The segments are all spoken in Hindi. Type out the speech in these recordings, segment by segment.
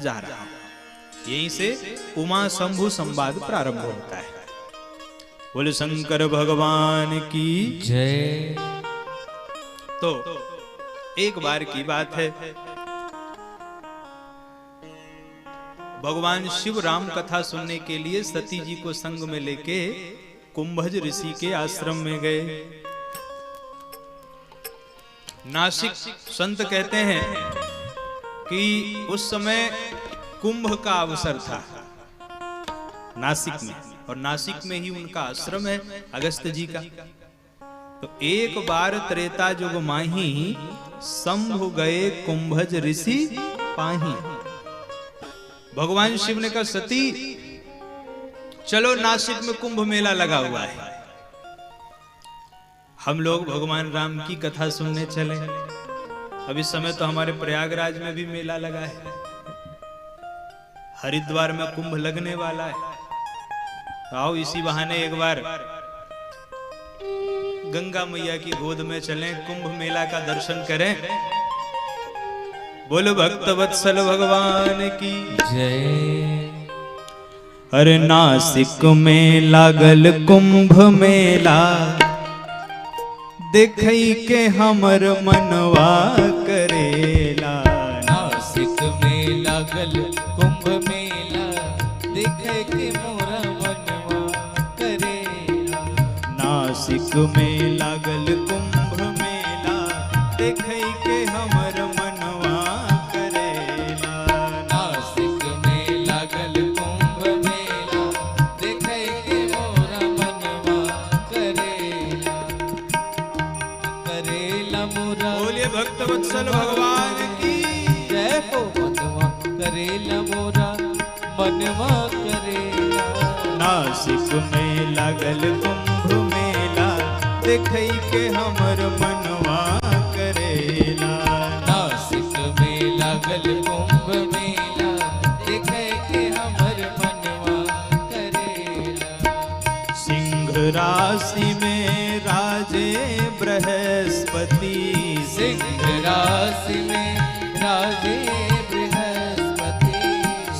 जा रहा हूं। यहीं से उमा शंभु संवाद प्रारंभ होता है। बोले शंकर भगवान की जय। तो एक बार की बात है, भगवान शिव राम कथा सुनने के लिए सती जी को संग में लेके कुंभज ऋषि के आश्रम में गए। नासिक संत कहते हैं कि उस समय कुंभ का अवसर था नासिक में, और नासिक में ही उनका आश्रम है अगस्त्य जी का। तो एक बार त्रेता जुग माही शंभु गए कुंभज ऋषि पाही। भगवान शिव ने कहा सती चलो नासिक में कुंभ मेला लगा हुआ है, हम लोग भगवान राम की कथा सुनने चले। अब इस समय तो हमारे प्रयागराज में भी मेला लगा है, हरिद्वार में कुंभ लगने वाला है, तो आओ इसी बहाने एक बार गंगा मैया की गोद में चलें, कुंभ मेला का दर्शन करें। बोलो भक्त वत्सल भगवान की जय। अरे नासिक में लागल कुंभ मेला, देखई के हमर मनवा करेला। नासिक में लागल कुंभ मेला, देखे के मोरा मनवा करेला। नासिक में लागल कुंभ मेला, देखई के हमर मनवा करेला। नासिक में लागल कुंभ मेला, देखे के मोरा मनवा करेला। करेला मोरा बोलिए भक्त वत्सल भगवान की जय हो। मनवा करेला मोरा मनवा करेला। नासिक में लागल कुंभ मेला, देखई के हमर मनवा करेला। नासिक में लागल कुंभ मेला, देखे के हमर मनवा करेला। सिंह राशि में राजे बृहस्पति, सिंह राशि में राजे बृहस्पति।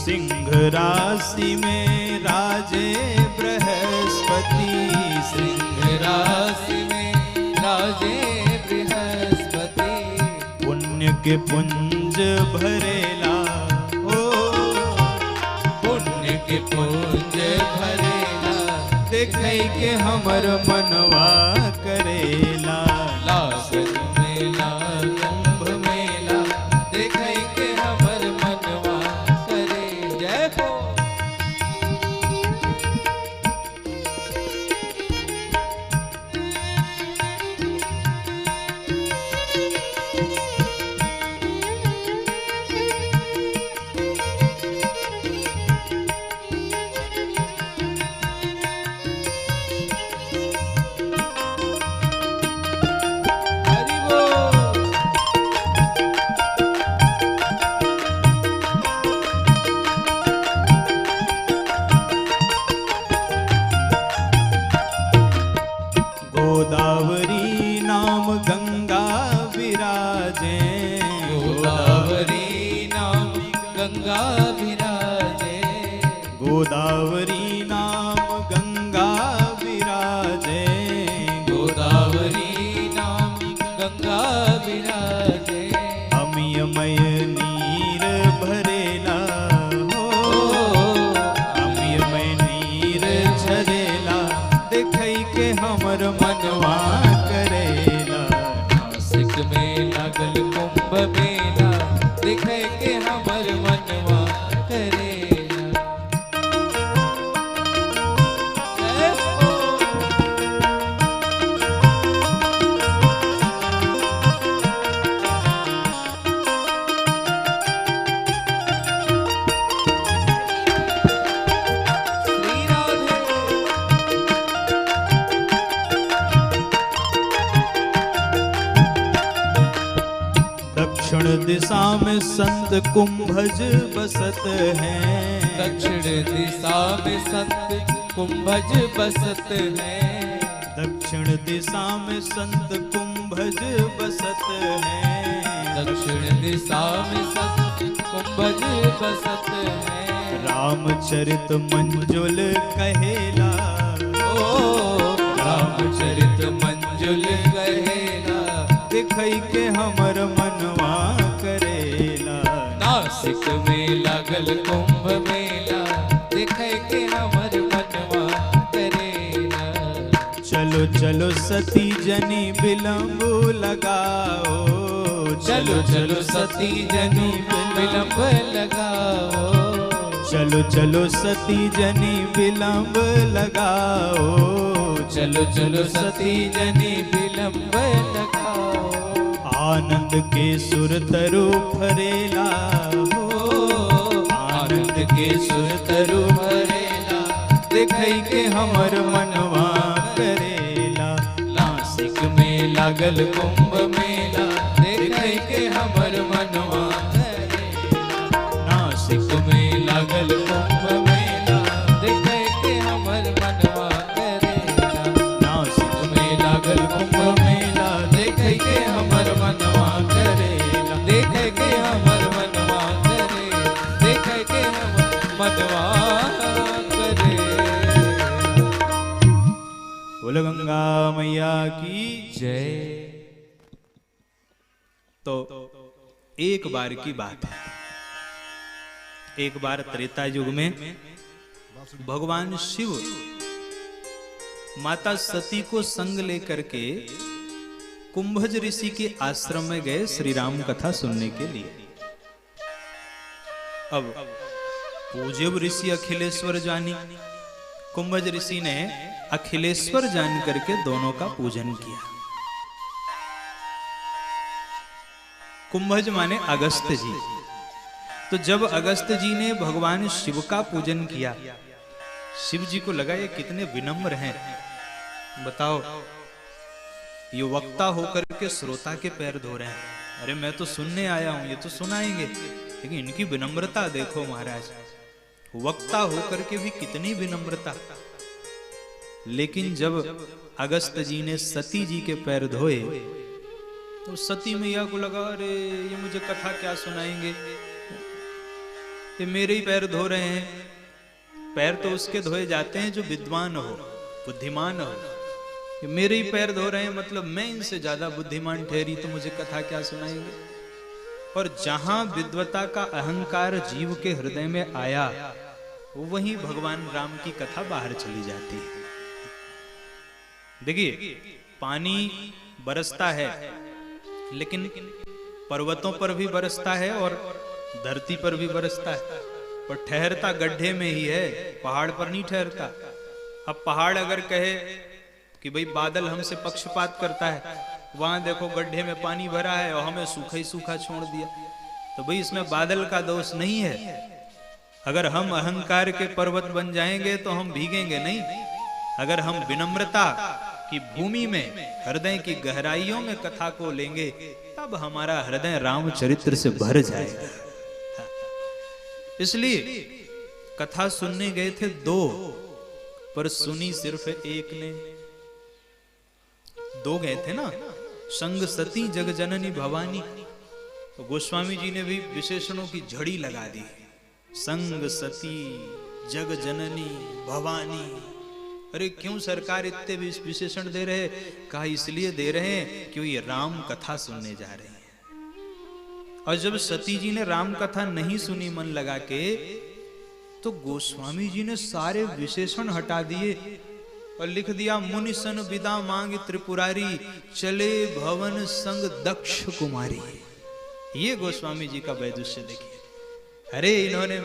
सिंह राशि में राजे बृहस्पति। सिंह राशि में राजे बृहस्पति। पुण्य के पुंज भरेला, ओ पुण्य के पुंज भरेला, देखई के हमर मनवा करेला। नासिक में लागल कुंभ मेला, देखे के हमर मनवा करे। जय हो। हरि बोल। गोदावरी नाम गंगा विराजे। गोदावरी नाम गंगा विराजे। गोदावरी नाम गंगा विराजे। गोदावरी नाम गंगा विराजे। अमियमय नीर भरेला, हो अमियमय नीर झरेला, देखई के हमर मनवा करेला। नासिक में लागल कुंभ मेला, देखे के हमर मनवा करेला। जय हो। श्री राधे। दक्षिण दिशा में संत कुंभज बसत हैं। दक्षिण दिशा में संत कुंभज बसत हैं। दक्षिण दिशा में संत कुंभज बसत हैं। दक्षिण दिशा में संत कुंभज बसत है। रामचरित मंजुल कहेला, ओ रामचरित मंजुल कहेला, दिखई के हमर मनवा करेला। नासिक में लागल कुंभ मेला, देखे के हमर मनवा करेला। चलो चलो सती जनी विलंब लगाओ, चलो चलो सती जनी विलंब लगाओ। चलो चलो सती जनी विलंब लगाओ। चलो चलो सती जनी विलंब लगाओ। आनंद के सुर तरु फरेला हो, आनंद के सुर तरु भरेला, देखई के हमर मनवा करेला। नासिक में लागल कुंभ मेला, देखे के हमर मनवा करेला। नासिक में लागल कुंभ मेला, देखे के हमर मनवा करेला। नासिक में लागल कुंभ मेला, देखे के हमर मनवा करेला। देखे के हमर मनवा करे, देखे के हमर मनवा करे। बोल गंगा मैया की जय। तो एक बार की बात है, एक बार त्रेता युग में भगवान शिव माता सती को संग लेकर के कुंभज ऋषि के आश्रम में गए श्री राम कथा सुनने के लिए। अब पूज्य ऋषि अखिलेश्वर जानी, कुंभज ऋषि ने अखिलेश्वर जान करके दोनों का पूजन किया। कुंभज माने अगस्त जी। तो जब अगस्त जी ने भगवान शिव का पूजन किया, शिव जी को लगा ये कितने विनम्र हैं। बताओ, ये वक्ता होकर के श्रोता के पैर धो रहे हैं। अरे मैं तो सुनने आया हूं, ये तो सुनाएंगे, लेकिन इनकी विनम्रता देखो महाराज। वक्ता होकर के भी कितनी विनम्रता। लेकिन जब अगस्त जी ने सती जी के पैर धोए तो सती मैया को लगा अरे ये मुझे कथा क्या सुनाएंगे, ये मेरे ही पैर धो रहे हैं। पैर तो उसके धोए जाते हैं जो विद्वान हो, बुद्धिमान हो। ये मेरे ही पैर धो रहे हैं, मतलब मैं इनसे ज्यादा बुद्धिमान ठहरी तो मुझे कथा क्या सुनाएंगे। और जहां विद्वता का अहंकार जीव के हृदय में आया, वहीं भगवान राम की कथा बाहर चली जाती है। देखिए, पानी बरसता है, लेकिन पर्वतों पर भी बरसता है और धरती पर भी बरसता है, पर ठहरता गड्ढे में ही है, पहाड़ पर नहीं ठहरता। अब पहाड़ अगर कहे कि भाई बादल हमसे पक्षपात करता है, वहां देखो गड्ढे में पानी भरा है और हमें सूखा ही सूखा छोड़ दिया, तो भाई इसमें बादल का दोष नहीं है। अगर हम अहंकार के पर्वत बन जाएंगे तो हम भीगेंगे नहीं। अगर हम विनम्रता की भूमि में, हृदय की गहराइयों में कथा को लेंगे, तब हमारा हृदय रामचरित्र से भर जाएगा। इसलिए कथा सुनने गए थे दो, पर सुनी सिर्फ एक ने। दो गए थे ना, संग सती जग जननी भवानी। तो गोस्वामी जी ने भी विशेषणों की झड़ी लगा दी। संग सती जग जननी भवानी। अरे क्यों सरकार इतने विशेषण दे रहे? कहा इसलिए दे रहे हैं क्यों ये राम कथा सुनने जा रहे हैं। और जब सती जी ने राम कथा नहीं सुनी मन लगा के, तो गोस्वामी जी ने सारे विशेषण हटा दिए और लिख दिया मुनि सन विदा मांग त्रिपुरारी, चले भवन संग दक्ष कुमारी। ये गोस्वामी जी का वैदुष्य देखिए। अरे इन्होंने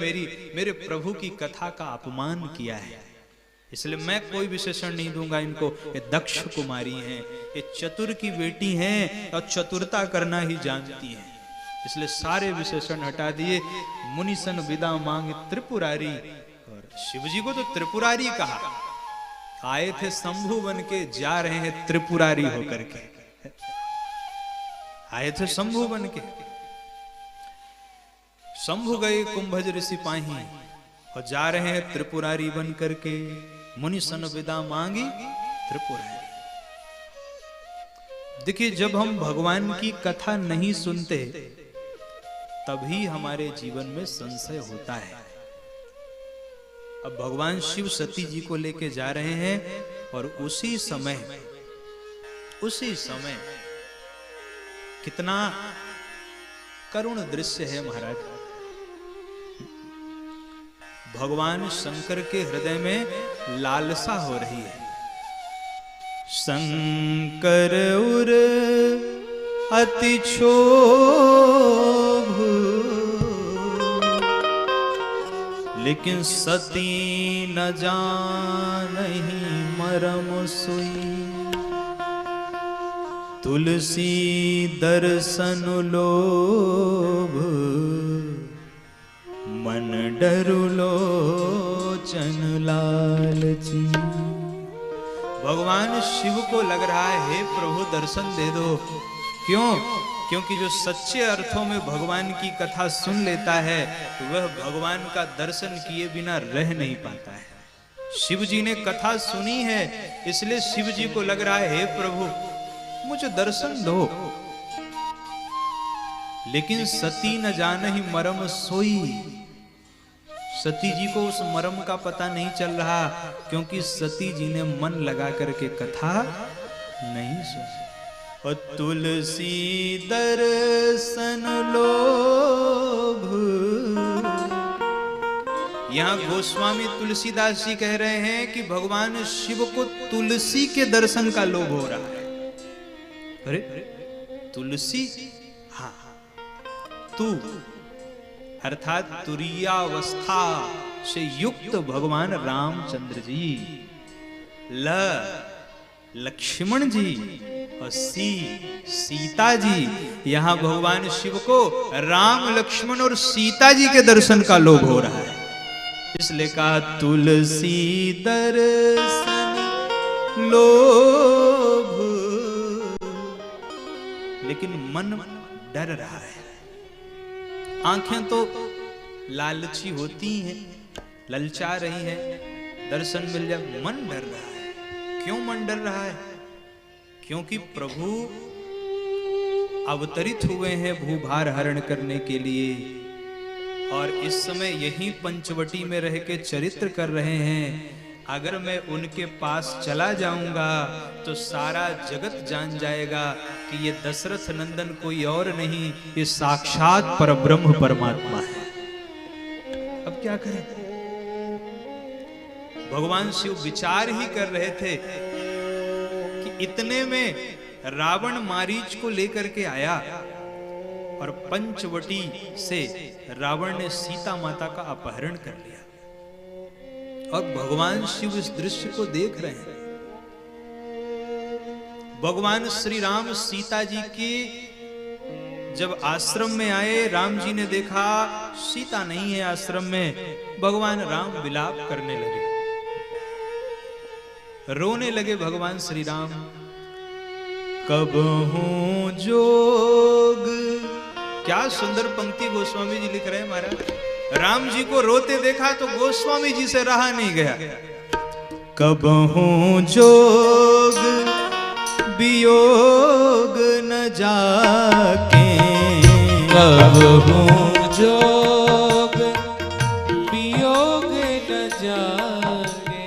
मेरे प्रभु की कथा का अपमान किया है, इसलिए मैं कोई विशेषण नहीं दूंगा इनको। ये दक्ष कुमारी हैं, ये चतुर की बेटी हैं और चतुरता करना ही जानती हैं, इसलिए सारे विशेषण हटा दिए। मुनि सन विदा मांग त्रिपुरारी, और शिव जी को तो त्रिपुरारी कहा। आए थे शंभु बन के, जा रहे हैं त्रिपुरारी होकर के। आए थे शंभु बन के, शंभु गए कुंभज ऋषि पाही, और जा रहे हैं त्रिपुरारी बन करके। मुनि सन विदा मांगी त्रिपुरारी। देखिए, जब हम भगवान की कथा नहीं सुनते तभी हमारे जीवन में संशय होता है। अब भगवान शिव सती जी को लेके जा रहे हैं और उसी समय कितना करुण दृश्य है महाराज। भगवान शंकर के हृदय में लालसा हो रही है। शंकर उर अति क्षोभ, लेकिन सती न जानहि मरम सोई। तुलसी दर्शन लोभ, मन डरु लोचन लालची। भगवान शिव को लग रहा है, हे प्रभु दर्शन दे दो। क्यों? क्योंकि जो सच्चे अर्थों में भगवान की कथा सुन लेता है वह भगवान का दर्शन किए बिना रह नहीं पाता है। शिव जी ने कथा सुनी है, इसलिए शिव जी को लग रहा है, हे प्रभु मुझे दर्शन दो। लेकिन सती न जानहि मरम सोई। सती जी को उस मरम का पता नहीं चल रहा, क्योंकि सती जी ने मन लगा करके कथा नहीं सुनी। और तुलसी दर्शन लोभ, यहां गोस्वामी तुलसीदास जी कह रहे हैं कि भगवान शिव को तुलसी के दर्शन का लोभ हो रहा है। अरे तुलसी, हाँ, तू अर्थात तुरीयावस्था से युक्त भगवान रामचंद्र जी, लक्ष्मण जी और सीता जी। यहां भगवान शिव को राम, लक्ष्मण और सीता जी के दर्शन का लोभ हो रहा है। इसलिए कहा तुलसी दर्शन लोभ, लेकिन मन डर रहा है। आंखें तो लालची होती हैं, ललचा रही हैं, दर्शन मिल जाए, मन डर रहा है। क्यों मन डर रहा है? क्योंकि प्रभु अवतरित हुए हैं भूभार हरण करने के लिए, और इस समय यही पंचवटी में रह के चरित्र कर रहे हैं। अगर मैं उनके पास चला जाऊंगा तो सारा जगत जान जाएगा कि ये दशरथ नंदन कोई और नहीं, ये साक्षात परब्रह्म परमात्मा है। अब क्या करें? भगवान शिव विचार ही कर रहे थे कि इतने में रावण मारीच को लेकर के आया और पंचवटी से रावण ने सीता माता का अपहरण कर लिया। और भगवान शिव इस दृश्य को देख रहे हैं। भगवान श्री राम सीता जी के जब आश्रम में आए, राम जी ने देखा सीता नहीं है आश्रम में। भगवान राम विलाप करने लगे, रोने लगे भगवान श्री राम। कब हूं जोग, क्या सुंदर पंक्ति गोस्वामी जी लिख रहे हैं महाराज। राम जी को रोते देखा तो गोस्वामी जी से रहा नहीं गया। कब हूं जोग वियोग न जाके, कब हूं जोग वियोग न जाके।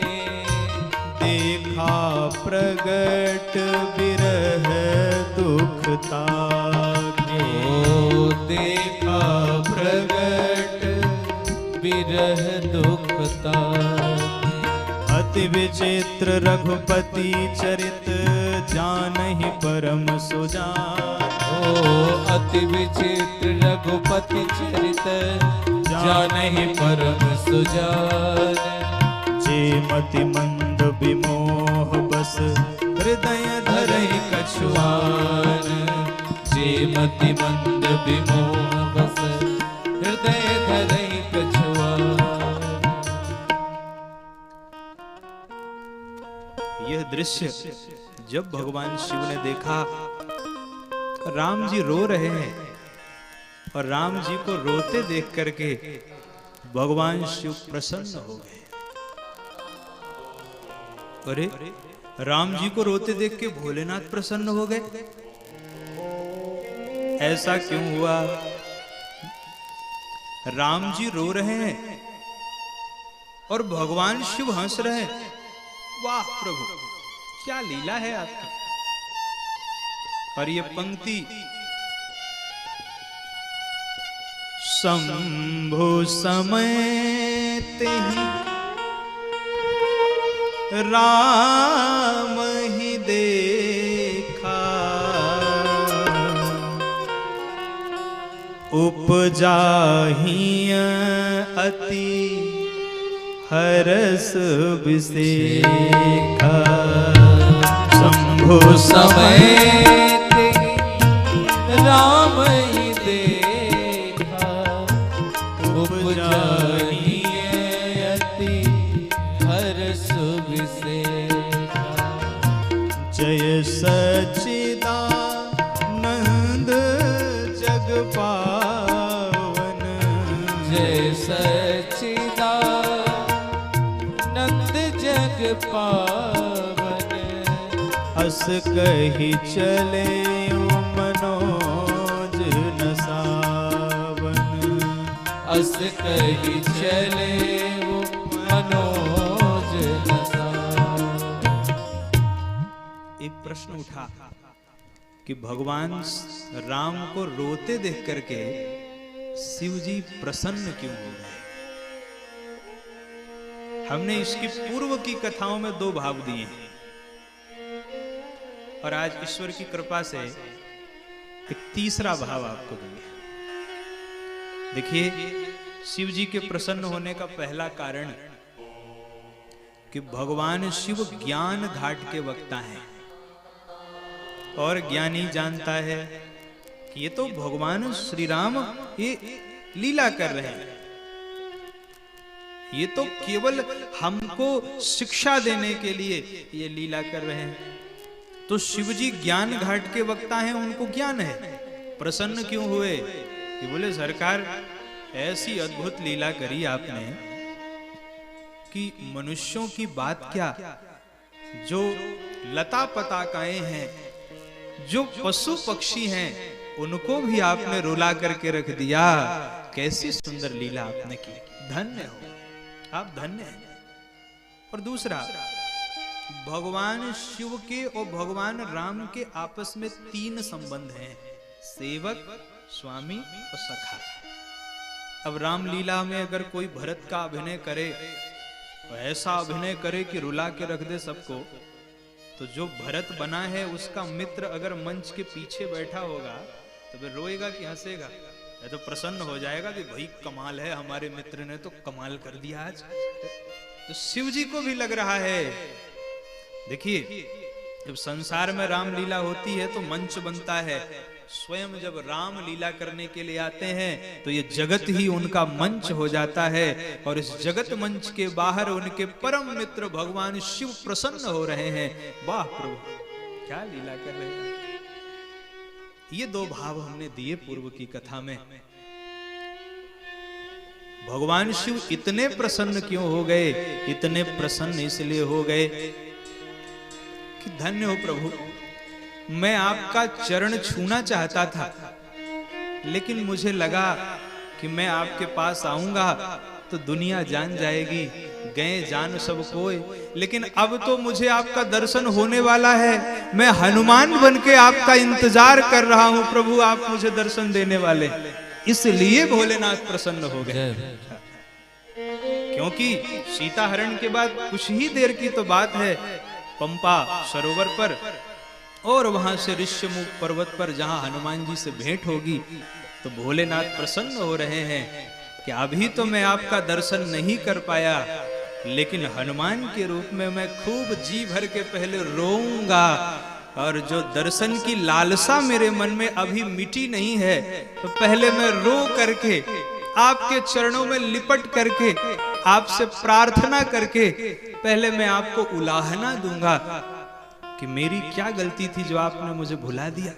देखा प्रगट विरह दुख ताके, देखा प्रगट विरह दुख ताके। अति विचित्र रघुपति चरित जानहि परम सुजान। अति विचित्र रघुपति चरित जानहि परम सुजान। जे मति मंद विमोह बस हृदय धरहि कछुआन। जे मति मंद विमोह बस हृदय धरहि कछुआन। यह दृश्य जब भगवान शिव ने देखा, राम जी रो रहे हैं और राम जी को रोते देख करके भगवान शिव प्रसन्न हो गए। अरे राम जी को रोते देख के भोलेनाथ प्रसन्न हो गए, ऐसा क्यों हुआ? राम जी रो रहे हैं और भगवान शिव हंस रहे हैं। वाह प्रभु, क्या लीला है आपकी। और ये पंक्ति शंभु समेत ही राम ही देखा, उपजाहि अति हरस विसेखा। शंभु समेत राम ही देखा, उपजाहि अति हरस विसेखा। जय सच्चिदानंद जग पावन, जय सच्चिदानंद जग पावन। अस कही चले मनोज न सावन, अस कही चले वो मनोज न सावन। एक प्रश्न उठा कि भगवान राम को रोते देख करके शिव जी प्रसन्न क्यों हो गए। हमने इसकी पूर्व की कथाओं में दो भाव दिए हैं और आज ईश्वर की कृपा से एक तीसरा भाव आपको देंगे। देखिए, शिव जी के प्रसन्न होने का पहला कारण कि भगवान शिव ज्ञान घाट के वक्ता हैं और ज्ञानी जानता है कि ये तो भगवान श्री राम ये लीला कर रहे हैं, ये तो केवल हमको शिक्षा देने के लिए ये लीला कर रहे हैं। तो शिव जी ज्ञान घाट के वक्ता हैं, उनको ज्ञान है। प्रसन्न क्यों हुए कि बोले सरकार ऐसी अद्भुत लीला करी आपने कि मनुष्यों की बात क्या, जो लता पताकाएं हैं, जो पशु पक्षी हैं, उनको भी आपने रुला करके रख दिया। कैसी सुंदर लीला आपने की, धन्य हो आप, धन्य हैं। और दूसरा, भगवान शिव के और भगवान राम के आपस में तीन संबंध हैं, सेवक, स्वामी और सखा। अब रामलीला में अगर कोई भरत का अभिनय करे, तो ऐसा अभिनय करे कि रुला के रख दे सबको, तो जो भरत बना है उसका मित्र अगर मंच के पीछे बैठा होगा तो फिर रोएगा कि हंसेगा? या तो प्रसन्न हो जाएगा कि भाई कमाल है, हमारे मित्र ने तो कमाल कर दिया आज। तो शिव जी को भी लग रहा है। देखिए, जब संसार में रामलीला होती है तो मंच बनता है। स्वयं जब राम लीला करने के लिए आते हैं तो ये जगत ही उनका मंच हो जाता है और इस जगत मंच के बाहर उनके परम मित्र भगवान शिव प्रसन्न हो रहे हैं। वाह प्रभु, क्या लीला कर रहे हैं। ये दो भाव हमने दिए पूर्व की कथा में। भगवान शिव इतने प्रसन्न क्यों हो गए? इतने प्रसन्न इसलिए हो गए कि धन्य हो प्रभु, मैं आपका चरण छूना चाहता था, लेकिन मुझे लगा कि मैं आपके पास आऊंगा तो दुनिया जान जाएगी, गए जान सब कोई। लेकिन अब तो मुझे आपका दर्शन होने वाला है, मैं हनुमान बन के आपका इंतजार कर रहा हूं प्रभु, आप मुझे दर्शन देने वाले, इसलिए भोलेनाथ प्रसन्न हो गए। क्योंकि सीता हरण के बाद कुछ ही देर की तो बात है, पंपा सरोवर पर और वहां से ऋष्यमुख पर्वत पर जहां हनुमान जी से भेंट होगी, तो भोलेनाथ प्रसन्न हो रहे हैं कि अभी तो मैं आपका दर्शन नहीं कर पाया, लेकिन हनुमान के रूप में मैं खूब जी भर के पहले रोऊंगा, और जो दर्शन की लालसा मेरे मन में अभी मिटी नहीं है, तो पहले मैं रो करके आपके चरणों में लिपट करके आपसे प्रार्थना करके पहले मैं आपको उलाहना दूंगा कि मेरी क्या गलती थी जो आपने मुझे भुला दिया।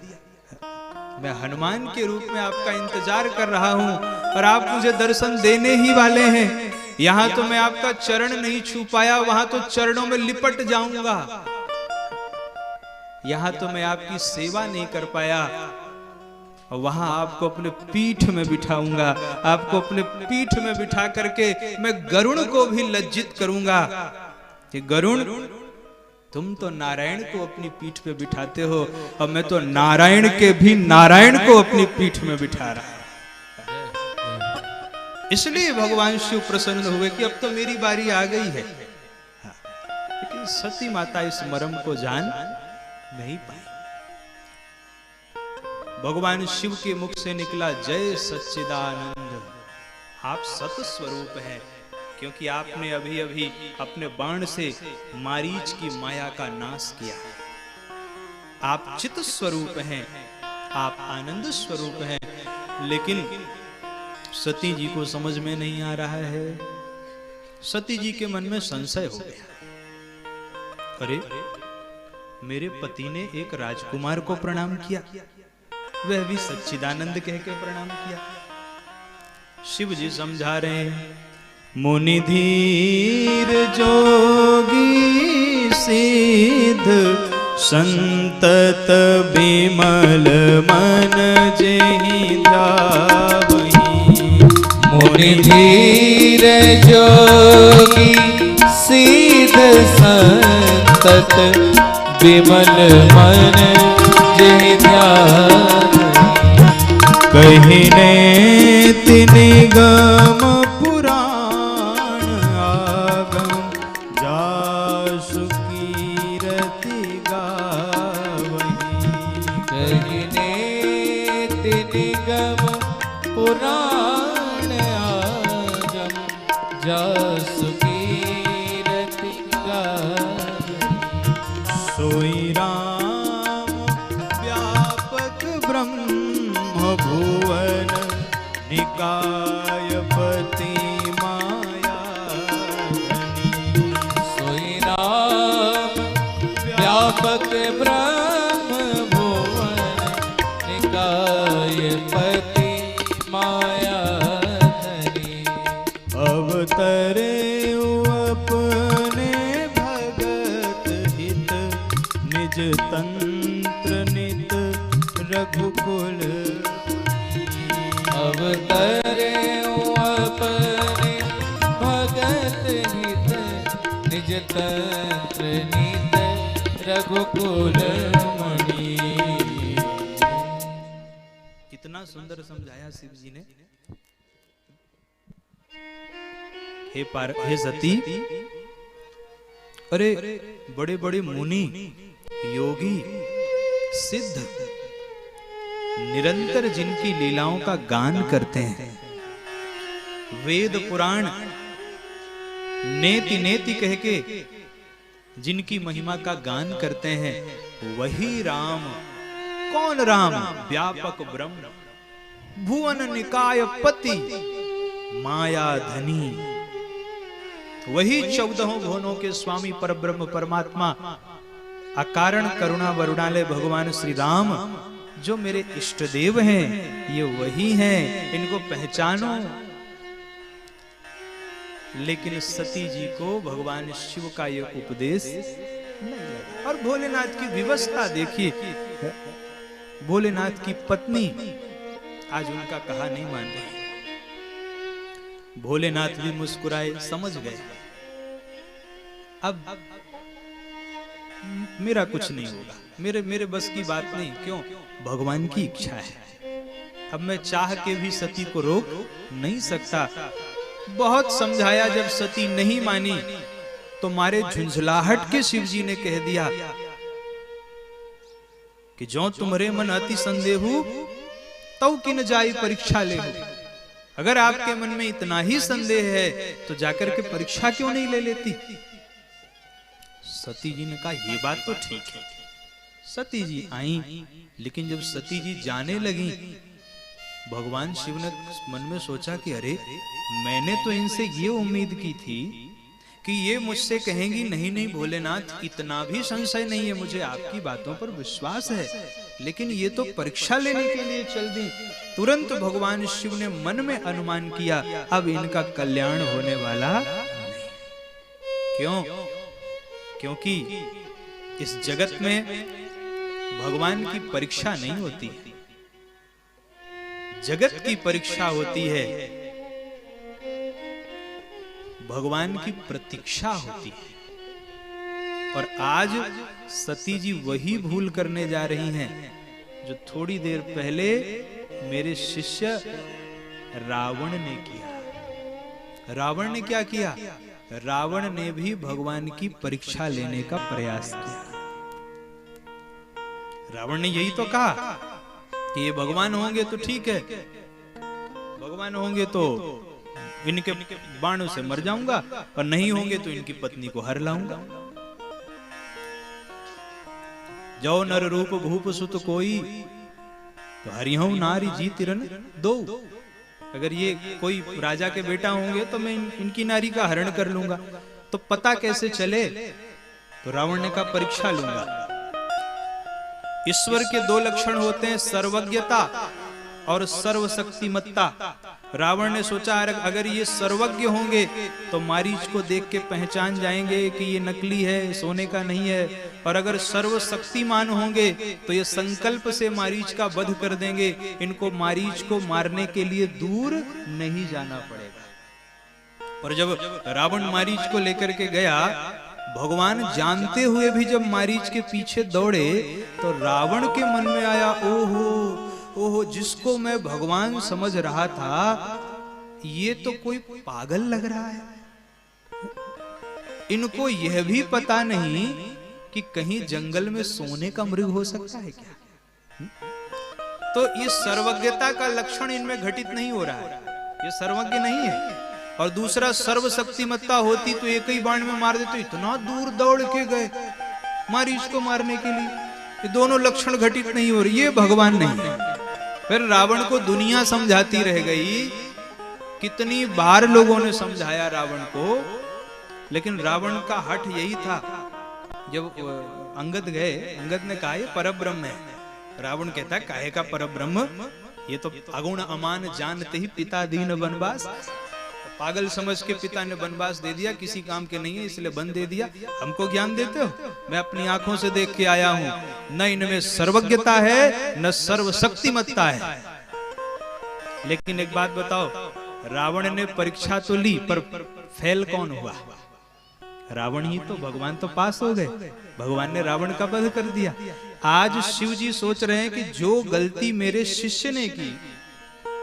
मैं हनुमान के रूप में आपका इंतजार कर रहा हूं और आप मुझे दर्शन देने ही वाले हैं। यहां तो मैं आपका चरण नहीं छू पाया, वहां तो चरणों में लिपट जाऊंगा। यहां तो मैं आपकी सेवा नहीं कर पाया और वहां आपको अपने पीठ में बिठाऊंगा, आपको अपने पीठ में बिठा करके मैं गरुड़ को भी लज्जित करूंगा कि गरुड़, तुम तो नारायण को अपनी पीठ पे बिठाते हो और मैं तो नारायण के भी नारायण को अपनी पीठ में बिठा रहा हूं। इसलिए भगवान शिव प्रसन्न हुए कि अब तो मेरी बारी आ गई है। लेकिन सती माता इस मर्म को जान नहीं पाई। भगवान शिव के मुख से निकला, जय सच्चिदानंद, आप सत स्वरूप हैं, क्योंकि आपने अभी अभी अपने बाण से मारीच की माया का नाश किया। आप चित स्वरूप हैं, आप आनंद स्वरूप हैं। लेकिन सती जी को समझ में नहीं आ रहा है। सती जी के मन में संशय हो गया, अरे मेरे पति ने एक राजकुमार को प्रणाम किया, वह भी सच्चिदानंद कह के प्रणाम किया। शिव जी समझा रहे हैं, मुनि धीर जोगी सिद्ध संतत बिमल मन जेहि ध्यावहि। मुनि धीर जोगी सिद्ध संतत बिमल मन जेहि ध्यावहि। कहिने तिनि गम पुराण आगम जासु कीरति गावहि। कहिने तिनि गम पुराण आगम जासु कीरति गावहि। सोई राम व्यापक ब्रह्म भुवन निकायपति माया धनी। सोई राम व्यापक ब्रह्म भुवन निकायपति माया धनी। अवतरे अपने भगत हित निज तंत्र नित रघुकुल। अवतरे अपने भगत हित निज तंत्र नित रघुकुल मणि। कितना सुंदर समझाया शिव जी ने। हे सती, अरे बड़े बड़े मुनि योगी सिद्ध निरंतर जिनकी लीलाओं का गान करते हैं, वेद पुराण नेति नेति कह के जिनकी महिमा का गान करते हैं, वही राम। कौन राम? व्यापक ब्रह्म भुवन निकाय पति माया धनी। वही 14 भुवनों के स्वामी परब्रह्म परमात्मा अकारण करुणा वरुणालय भगवान श्री राम, जो मेरे इष्ट देव हैं, ये वही हैं, इनको पहचानो। लेकिन सती जी को भगवान शिव का ये उपदेश नहीं लगा। और भोलेनाथ की विवस्था देखिए, भोलेनाथ की पत्नी आज उनका कहा नहीं मान रही। भोलेनाथ भी मुस्कुराए, समझ गए अब मेरा कुछ नहीं होगा, मेरे बस की बात नहीं। क्यों? भगवान की इच्छा है। अब मैं चाह के भी सती को रोक नहीं सकता। बहुत समझाया, जब सती नहीं मानी तो मारे झुंझलाहट के शिव जी ने कह दिया कि जो तुम्हारे मन अति संदेहु तौ किन जाई परीक्षा ले। अगर आपके मन में इतना ही संदेह है तो जाकर के परीक्षा क्यों नहीं ले लेती? सती जी ने कहा ये बात तो ठीक है। सती जी आई, लेकिन जब सती जी जाने लगी, भगवान शिव ने मन में सोचा कि अरे मैंने तो इनसे ये उम्मीद की थी कि ये मुझसे कहेंगी नहीं नहीं भोलेनाथ, इतना भी संशय नहीं है, मुझे आपकी बातों पर विश्वास है। लेकिन ये तो परीक्षा लेने के लिए चल दी। तुरंत भगवान शिव ने मन में अनुमान किया, अब इनका कल्याण होने वाला नहीं। क्यों? क्योंकि इस जगत में भगवान की परीक्षा नहीं होती। जगत की परीक्षा होती है, भगवान की प्रतीक्षा होती है। और आज सती जी वही भूल करने जा रही हैं जो थोड़ी देर पहले मेरे शिष्य रावण ने किया। रावण ने क्या किया? रावण ने भी भगवान की परीक्षा लेने का प्रयास किया। रावण ने यही तो कहा कि ये भगवान होंगे तो ठीक है, भगवान होंगे तो इनके बाणों से मर जाऊंगा, और नहीं होंगे तो इनकी पत्नी को हर लाऊंगा। जो नर रूप भूप सुत कोई, तो हरिहूं नारी जी तिरन दो। अगर ये कोई राजा के बेटा होंगे तो मैं इनकी नारी का हरण कर लूंगा। तो पता कैसे चले? तो रावण ने कहा परीक्षा लूंगा। ईश्वर के दो लक्षण होते हैं, सर्वज्ञता और सर्वशक्तिमत्ता। रावण ने सोचा अगर ये सर्वज्ञ होंगे तो मारीच को देख के पहचान जाएंगे कि ये नकली है, सोने का नहीं है। और अगर सर्वशक्तिमान होंगे तो ये संकल्प से मारीच का वध कर देंगे, इनको मारीच को मारने के लिए दूर नहीं जाना पड़ेगा। और जब रावण मारीच को लेकर के गया, भगवान जानते हुए भी जब मारीच के पीछे दौड़े तो रावण के मन में आया, ओहो ओहो, जिसको मैं भगवान समझ रहा था ये तो कोई पागल लग रहा है। इनको यह भी पता नहीं कि कहीं जंगल में सोने का मृग हो सकता है क्या? तो ये सर्वज्ञता का लक्षण इनमें घटित नहीं हो रहा है, ये सर्वज्ञ नहीं है। और दूसरा, सर्वशक्तिमत्ता होती तो एक ही बाण में मार देते। इतना दूर दौड़ के गए मारीच को मारने के लिए। ये दोनों लक्षण घटित नहीं हो रही, ये भगवान नहीं है। फिर रावण को दुनिया समझाती रह गई। कितनी बार लोगों ने समझाया रावण को, लेकिन रावण का हठ यही था। जब अंगद गए, अंगद ने कहा ये परब्रह्म है। रावण कहता काहे का परब्रह्म, ये तो अगुण अमान जानते ही पिता दीन वनवास। पागल समझ के पिता ने वनवास दे दिया, किसी काम के नहीं है इसलिए वन दे दिया। हमको ज्ञान देते हो? मैं अपनी आंखों से देख के आया हूं, न इनमें सर्वज्ञता है न सर्वशक्तिमत्ता है। लेकिन एक बात बताओ, रावण ने परीक्षा तो ली पर फेल कौन हुआ? रावण ही तो। भगवान तो पास हो गए, भगवान ने रावण का वध कर दिया। आज शिव जी सोच रहे हैं कि जो गलती मेरे शिष्य ने की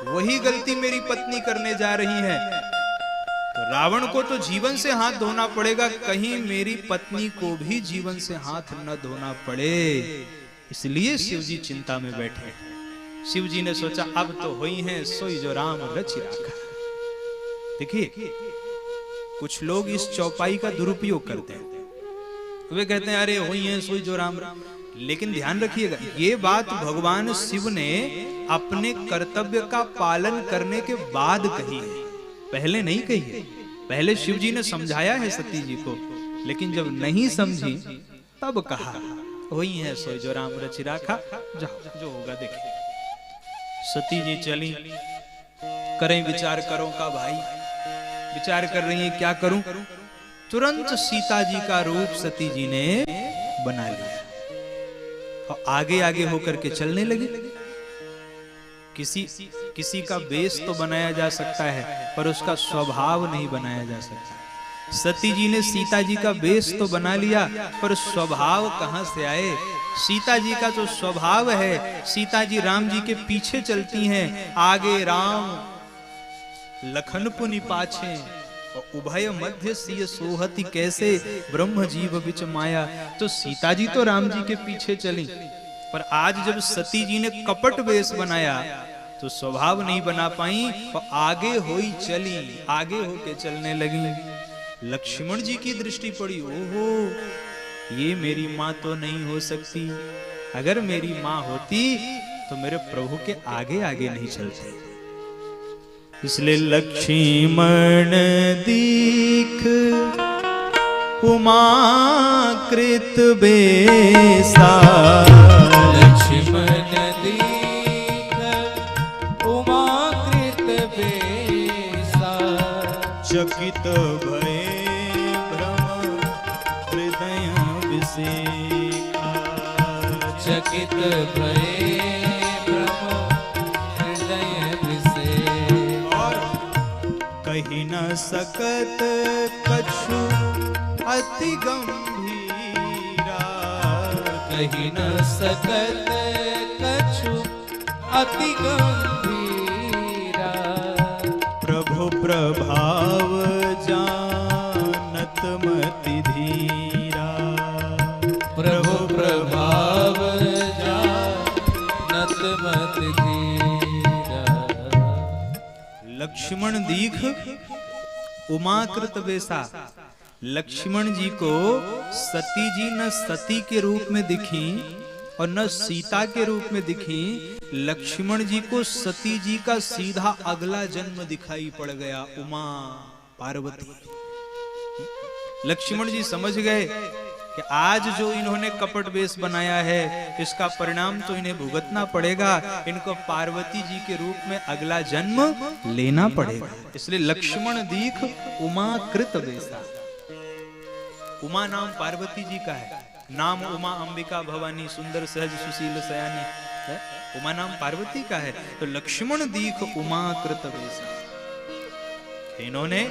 वही गलती मेरी पत्नी करने जा रही है, तो रावण को तो जीवन से हाथ धोना पड़ेगा, कहीं मेरी पत्नी को भी जीवन से हाथ न धोना पड़े। इसलिए शिव जी चिंता में बैठे। शिव जी ने सोचा अब तो हुई है सोई जो राम रचि राखा। देखिए, कुछ लोग इस चौपाई का दुरुपयोग करते हैं। वे कहते हैं अरे हुई है सोई जो राम। लेकिन ध्यान रखिएगा, ये बात भगवान शिव ने अपने कर्तव्य का पालन करने के बाद कही है, पहले नहीं कही है। पहले शिव जी ने समझाया है सती जी को, लेकिन जब नहीं समझी तब कहा वही है सोई जो राम रचि राखा, जाओ जो होगा देखें। सती जी चली, करें विचार करो का भाई। विचार कर रही है क्या करूं? तुरंत सीता जी का रूप सती जी ने बना लिया और आगे आगे होकर के चलने लगी। किसी का वेश तो बनाया जा सकता है पर उसका स्वभाव नहीं बनाया जा सकता। सती जी ने सीता जी का वेश तो बना लिया पर स्वभाव कहां से आए? सीता जी का जो स्वभाव है, सीता जी राम जी के पीछे चलती हैं, आगे राम लखन पुनि पाछे और उभय मध्य सिय सोहति कैसे ब्रह्म जीव बिच माया। तो सीता जी तो राम जी के पीछे चली, पर आज जब सती जी ने कपट वेश बनाया तो स्वभाव नहीं बना पाई और आगे होई चली, आगे होके चलने लगी। लक्ष्मण जी की दृष्टि पड़ी, ओहो ये मेरी माँ तो नहीं हो सकती। अगर मेरी माँ होती तो मेरे प्रभु के आगे आगे नहीं चलते। इसलिए लक्ष्मण दीख उमा कृत बेसा, लक्ष्मण दीख उमा कृत बेसा, चकित भय भ्रम हृदय विसेखा, चकित भय भ्रम हृदय सकत कछु अति गंभीरा, कही न सकत कछु अति गंभीरा। प्रभु प्रभाव जानत मति धीरा, प्रभु प्रभाव जानत मति धीरा। लक्ष्मण दीख उमाकृत वेसा। लक्ष्मण जी को सती जी न सती के रूप में दिखी और न सीता के रूप में दिखी। लक्ष्मण जी को सती जी का सीधा अगला जन्म दिखाई पड़ गया, उमा पार्वती। लक्ष्मण जी समझ गए कि आज जो इन्होंने कपट वेश बनाया है इसका परिणाम तो इन्हें भुगतना पड़ेगा, इनको पार्वती जी के रूप में अगला जन्म लेना पड़ेगा। इसलिए लक्ष्मण दीख उमा कृत वेसा। उमा नाम पार्वती जी का है, नाम उमा अंबिका भवानी सुंदर सहज सुशील सयानी है। उमा नाम पार्वती का है, तो लक्ष्मण दीख उमा कृत वेसा। इन्होंने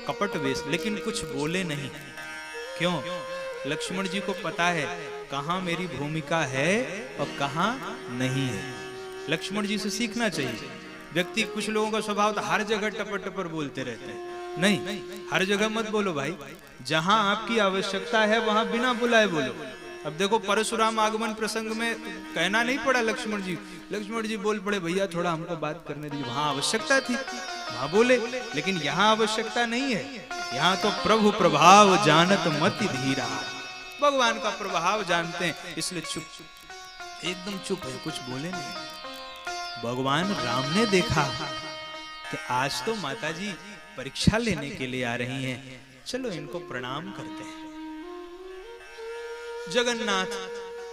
कपट वेश, लेकिन कुछ बोले नहीं। क्यों? लक्ष्मण जी को पता है कहां मेरी भूमिका है और कहां नहीं है। लक्ष्मण जी से सीखना चाहिए। व्यक्ति, कुछ लोगों का स्वभाव तो हर जगह टपर टपर बोलते रहते हैं। नहीं, हर जगह मत बोलो भाई। जहां आपकी आवश्यकता है वहां बिना बुलाए बोलो। अब देखो परशुराम आगमन प्रसंग में कहना नहीं पड़ा लक्ष्मण जी बोल पड़े, भैया थोड़ा हमको बात करने दीजिए। वहां आवश्यकता थी, वहां बोले, लेकिन यहाँ आवश्यकता नहीं है। यहाँ तो प्रभु प्रभाव जानत मति धीरा, भगवान का प्रभाव जानते हैं, इसलिए चुप, एकदम चुप है, कुछ बोले नहीं। भगवान राम ने देखा कि आज तो माता जी परीक्षा लेने के लिए आ रही हैं, चलो इनको प्रणाम करते हैं। जगन्नाथ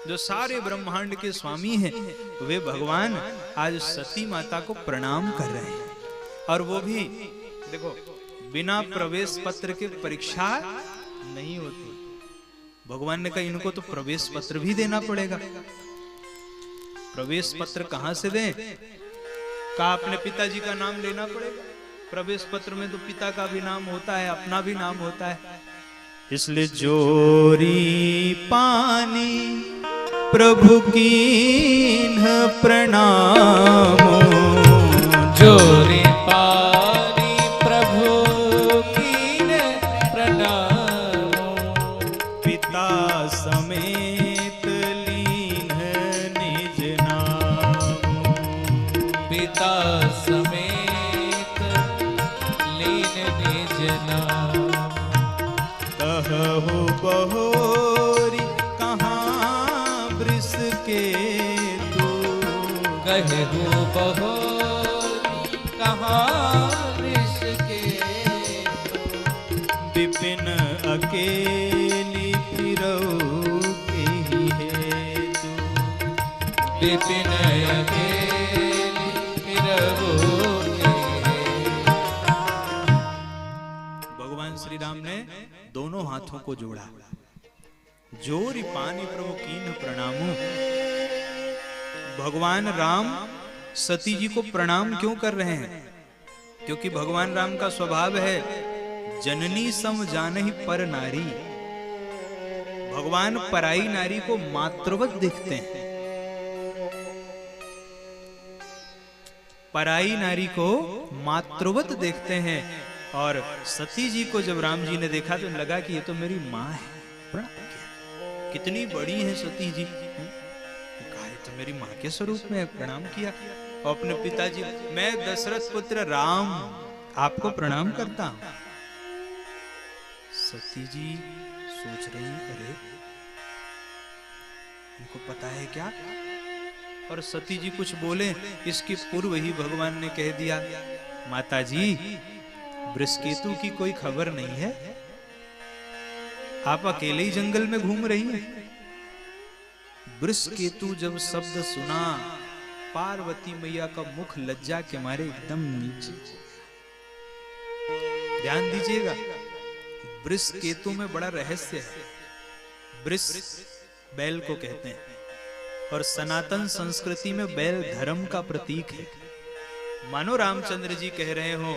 जो सारे ब्रह्मांड के स्वामी हैं, वे भगवान आज सती माता को प्रणाम कर रहे हैं। और वो भी देखो, बिना प्रवेश पत्र के परीक्षा नहीं होती। भगवान ने कहा इनको तो प्रवेश पत्र भी देना पड़ेगा। प्रवेश पत्र कहां से दें? कहा अपने पिताजी का नाम लेना पड़ेगा। प्रवेश पत्र में तो पिता का भी नाम होता है, अपना भी नाम होता है। इसलिए जोरी पानी प्रभु कीन्ह प्रणामो, जोरी पानी प्रभु कीन्ह प्रणामो। पिता समेत लीन्ह निज नामो, पिता समेत लीन निज नाम। कहु बहोरी कहाँ वृष के तू, कहु बहोरी कहाँ वृष के तू। विपिन अकेली फिरऊ एहि हेतु, विपिन अकेली फिरऊ एहि। भगवान श्री राम ने दोनों हाथों को जोड़ा, जोरी पानी प्रभु कीन्ह प्रणामो। भगवान राम सती जी को प्रणाम क्यों कर रहे हैं? क्योंकि भगवान राम का स्वभाव है जननी सम जानहि पर नारी। भगवान पराई नारी को मातृवत देखते हैं। पराई नारी को मातृवत देखते हैं। और सती जी को जब राम जी ने देखा तो लगा कि ये तो मेरी माँ है, प्रणाम किया। कितनी बड़ी है सती जी, कहा ये तो मेरी माँ के स्वरूप में प्रणाम किया। और अपने पिताजी, मैं दशरथ पुत्र राम आपको प्रणाम करता हूं। सती जी सोच रही, अरे इनको पता है क्या? और सती जी कुछ बोले इसके पूर्व ही भगवान ने कह दिया, माता जी वृषकेतु की कोई खबर नहीं है, आप अकेले ही जंगल में घूम रही हैं। वृषकेतु जब शब्द सुना, पार्वती मैया का मुख लज्जा के मारे एकदम नीचे। ध्यान दीजिएगा, वृषकेतु में बड़ा रहस्य है। वृष बैल को कहते हैं और सनातन संस्कृति में बैल धर्म का प्रतीक है। मानो रामचंद्र जी कह रहे हो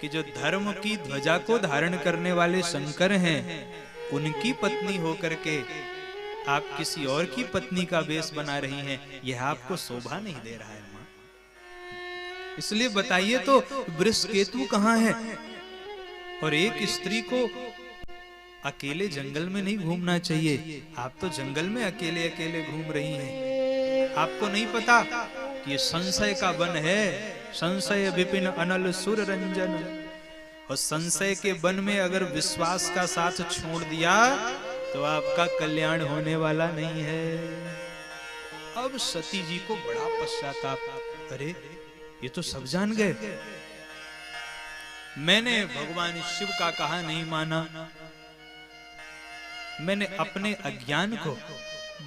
कि जो धर्म की ध्वजा को धारण करने वाले शंकर हैं, उनकी पत्नी होकर के आप किसी और की पत्नी का वेश बना रही हैं, यह आपको शोभा नहीं दे रहा है मां। इसलिए बताइए तो वृषकेतु कहां है? और एक स्त्री को अकेले जंगल में नहीं घूमना चाहिए। आप तो जंगल में अकेले अकेले घूम रही हैं। आपको नहीं पता कि ये संशय का वन है। संशय विपिन अनल सुर रंजन। और संशय के वन में अगर विश्वास का साथ छोड़ दिया तो आपका कल्याण होने वाला नहीं है। अब सती जी को बड़ा पश्चाताप, अरे ये तो सब जान गए, मैंने भगवान शिव का कहा नहीं माना, मैंने अपने अज्ञान को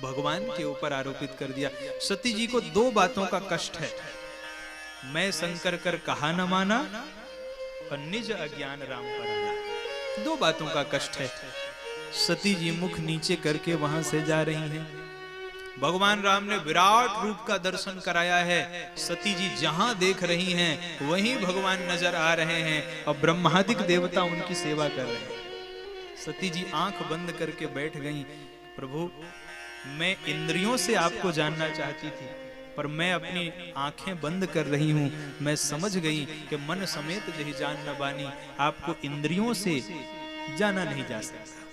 भगवान के ऊपर आरोपित कर दिया। सती जी को दो बातों का कष्ट है, मैं शंकर कर कहा न माना और निज अज्ञान राम पर आना। दो बातों का कष्ट है। सती जी मुख नीचे करके वहां से जा रही हैं। भगवान राम ने विराट रूप का दर्शन कराया है। सती जी जहां देख रही हैं वहीं भगवान नजर आ रहे हैं और ब्रह्मादिक देवता उनकी सेवा कर रहे हैं। सती जी आंख बंद करके बैठ गईं। प्रभु, मैं इंद्रियों से आपको जानना चाहती थी, पर मैं अपनी आंखें बंद कर रही हूं। मैं समझ गई कि मन समेत जही जान न बानी, आपको इंद्रियों से जाना नहीं जा सकता।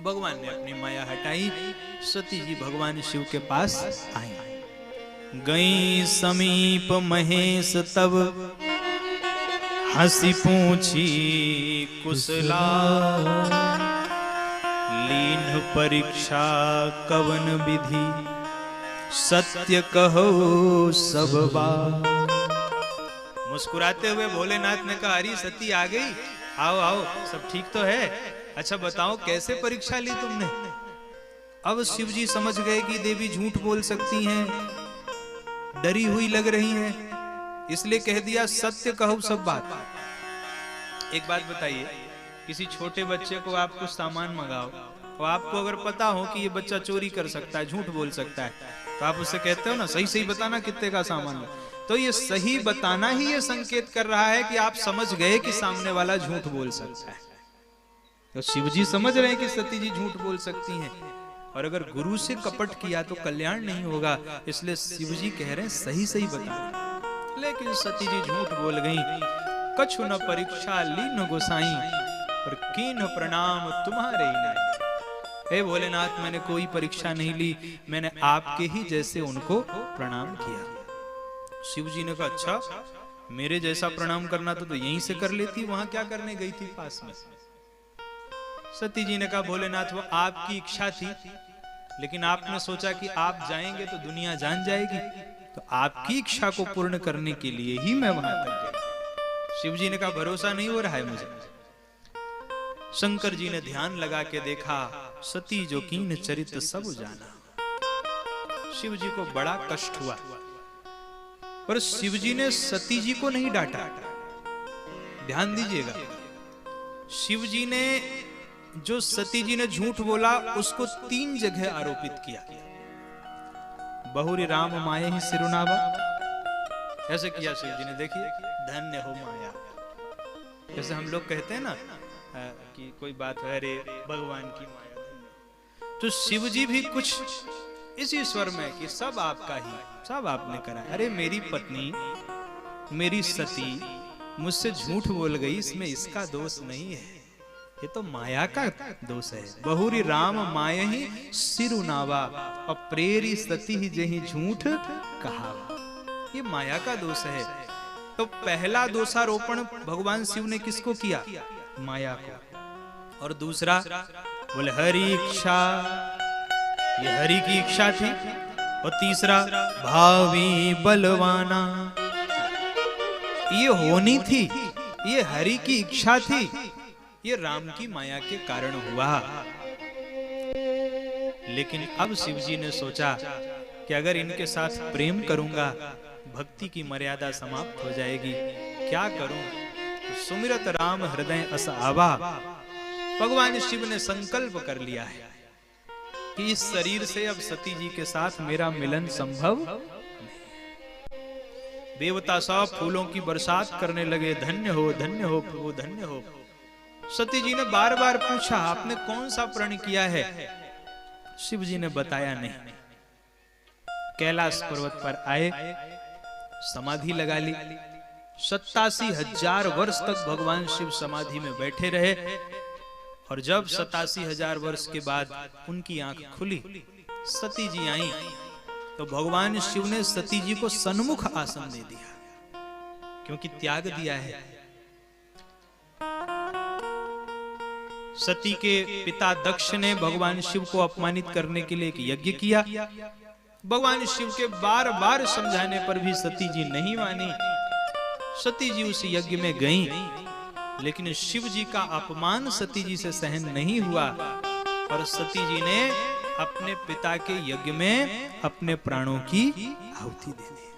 भगवान ने अपनी माया हटाई। सती जी भगवान शिव के पास आई। गई समीप महेश तब हंसी पूछी कुशला, लीन परीक्षा कवन विधि, सत्य कहो सब बात। मुस्कुराते हुए भोलेनाथ ने कहा, अरे सती आ गई, आओ आओ, सब ठीक तो है? अच्छा बताओ कैसे परीक्षा ली तुमने? अब शिव जी समझ गए कि देवी झूठ बोल सकती हैं, डरी हुई लग रही हैं, इसलिए कह दिया सत्य कहो सब बात। एक बात बताइए, किसी छोटे बच्चे को आप कुछ सामान मंगाओ और आपको अगर पता हो कि ये बच्चा चोरी कर सकता है, झूठ बोल सकता है, तो आप उससे कहते हो ना सही सही बताना कितने का सामान है। तो ये सही बताना ही ये संकेत कर रहा है कि आप समझ गए कि सामने वाला झूठ बोल सकता है। तो शिव जी समझ रहे हैं कि सती जी झूठ बोल सकती हैं, और अगर गुरु से कपट किया तो कल्याण नहीं होगा, इसलिए शिव जी कह रहे हैं सही सही बता। लेकिन सती जी झूठ बोल गई। कछु न परीक्षा लीन गोसाई, और कीन प्रणाम तुम्हारे ही नहीं। हे भोलेनाथ, मैंने कोई परीक्षा नहीं ली, मैंने आपके ही जैसे उनको प्रणाम किया। शिव जी ने कहा, अच्छा मेरे जैसा प्रणाम करना तो यहीं से कर लेती, वहां क्या करने गई थी पास में? सती जी ने कहा, भोलेनाथ वो आपकी इच्छा थी, लेकिन आपने सोचा कि आप जाएंगे तो दुनिया जान जाएगी, तो आपकी इच्छा को पूर्ण करने के लिए ही मैं वहां तक गई। शिव जी ने कहा, भरोसा नहीं हो रहा है मुझे। शंकर जी ने ध्यान लगा के देखा, सती जो कीन चरित सब जाना। शिव जी को बड़ा कष्ट हुआ, पर शिव जी ने सती जी को नहीं डांटा। ध्यान दीजिएगा, शिव जी ने जो सती जी ने झूठ बोला उसको 3 जगह आरोपित किया। बहुरी राम माया ही सिरुनावा, ऐसे किया शिव जी ने। देखिए, धन्य हो माया। जैसे हम लोग कहते हैं ना कि कोई बात है, अरे भगवान की माया, तो शिव जी भी कुछ इसी स्वर में कि सब आपका ही, सब आपने करा। अरे मेरी पत्नी, मेरी सती मुझसे झूठ बोल गई, इसमें इसका दोष नहीं है, ये तो माया का दोष है। बहुरी राम माया ही सिरुनावा, और प्रेरी सती ही जही झूठ कहा, ये माया का दोष है। तो पहला दोषारोपण भगवान शिव ने किसको किया? माया को। और दूसरा बोले हरि इच्छा, ये हरि की इच्छा थी। और तीसरा भावी बलवाना, ये होनी थी, ये हरि की इच्छा थी, ये राम की माया के कारण हुआ। लेकिन अब शिव जी ने सोचा कि अगर इनके साथ प्रेम करूंगा भक्ति की मर्यादा समाप्त हो जाएगी, क्या करूं? तो सुमिरत राम हृदय अस आवा। भगवान शिव ने संकल्प कर लिया है कि इस शरीर से अब सती जी के साथ मेरा मिलन संभव नहीं। देवता सब फूलों की बरसात करने लगे, धन्य हो प्रभु, धन्य हो। सती जी ने बार बार पूछा, आपने कौन सा प्रण किया है? शिव जी ने बताया नहीं। कैलाश पर्वत पर आए, समाधि लगा ली। 87,000 वर्ष तक भगवान शिव समाधि में बैठे रहे। और जब 87,000 वर्ष के बाद उनकी आंख खुली, सती जी आई, तो भगवान शिव ने सती जी को सन्मुख आसन दे दिया, क्योंकि त्याग दिया है। सती के पिता दक्ष ने भगवान शिव को अपमानित करने के लिए एक यज्ञ किया। भगवान शिव के बार बार समझाने पर भी सती जी नहीं मानी। सती जी उस यज्ञ में गईं, लेकिन शिव जी का अपमान सती जी से सहन नहीं हुआ और सती जी ने अपने पिता के यज्ञ में अपने प्राणों की आहुति दे दी।